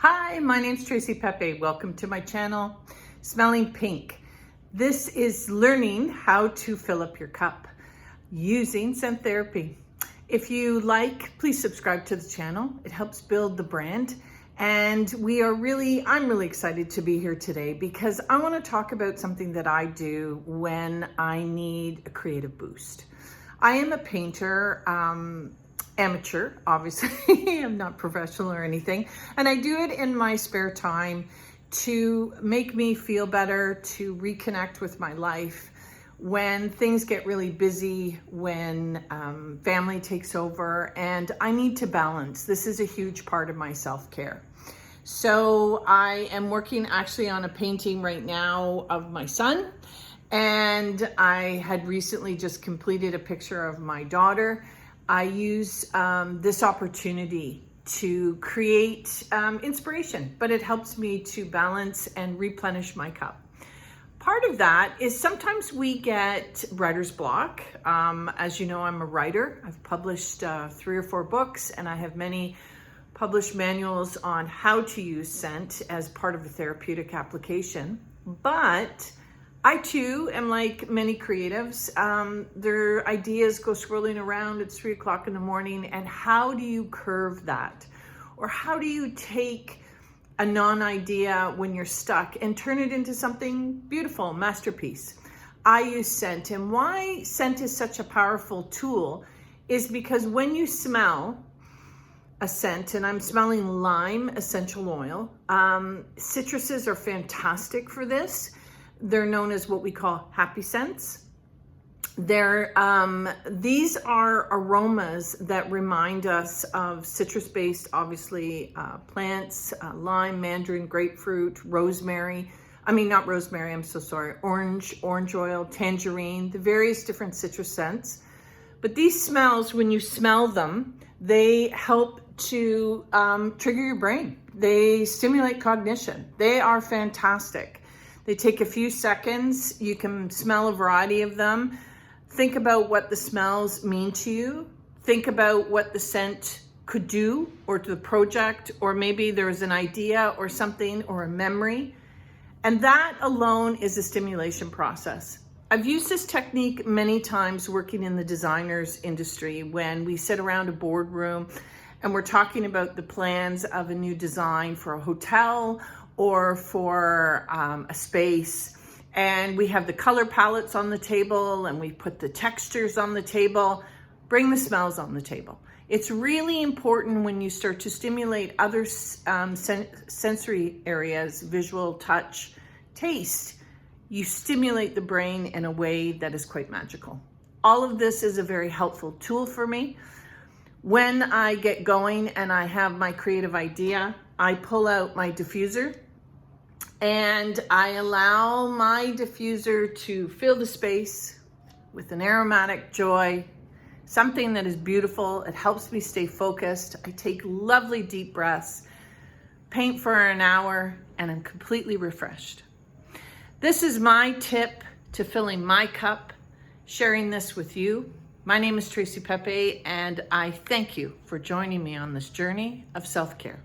Hi, my name's Tracy Pepe. Welcome to my channel, Smelling Pink. This is learning how to fill up your cup using scent therapy. If you like, please subscribe to the channel. It helps build the brand. And I'm really excited to be here today because I want to talk about something that I do when I need a creative boost. I am a painter, amateur, obviously. I'm not professional or anything. And I do it in my spare time to make me feel better, to reconnect with my life when things get really busy, when family takes over, and I need to balance. This is a huge part of my self-care. So I am working actually on a painting right now of my son, and I had recently just completed a picture of my daughter. I use this opportunity to create inspiration, but it helps me to balance and replenish my cup. Part of that is sometimes we get writer's block. As you know, I'm a writer. I've published 3 or 4 books, and I have many published manuals on how to use scent as part of a therapeutic application. But I too am like many creatives. Their ideas go swirling around at 3 o'clock in the morning. And how do you curve that? Or how do you take a non-idea when you're stuck and turn it into something beautiful, masterpiece? I use scent. And why scent is such a powerful tool is because when you smell a scent, and I'm smelling lime essential oil, citruses are fantastic for this. They're known as what we call happy scents. These are aromas that remind us of citrus-based, obviously, plants, lime, mandarin, grapefruit, rosemary. Not rosemary, I'm so sorry. Orange oil, tangerine, the various different citrus scents. But these smells, when you smell them, they help to trigger your brain. They stimulate cognition. They are fantastic. They take a few seconds. You can smell a variety of them. Think about what the smells mean to you. Think about what the scent could do or to the project, or maybe there's an idea or something or a memory. And that alone is a stimulation process. I've used this technique many times working in the designers industry when we sit around a boardroom and we're talking about the plans of a new design for a hotel or for a space, and we have the color palettes on the table and we put the textures on the table. Bring the smells on the table. It's really important when you start to stimulate other sensory areas, visual, touch, taste. You stimulate the brain in a way that is quite magical. All of this is a very helpful tool for me. When I get going and I have my creative idea, I pull out my diffuser and I allow my diffuser to fill the space with an aromatic joy, something that is beautiful. It helps me stay focused. I take lovely deep breaths, paint for an hour, and I'm completely refreshed. This is my tip to filling my cup, sharing this with you. My name is Tracy Pepe, and I thank you for joining me on this journey of self-care.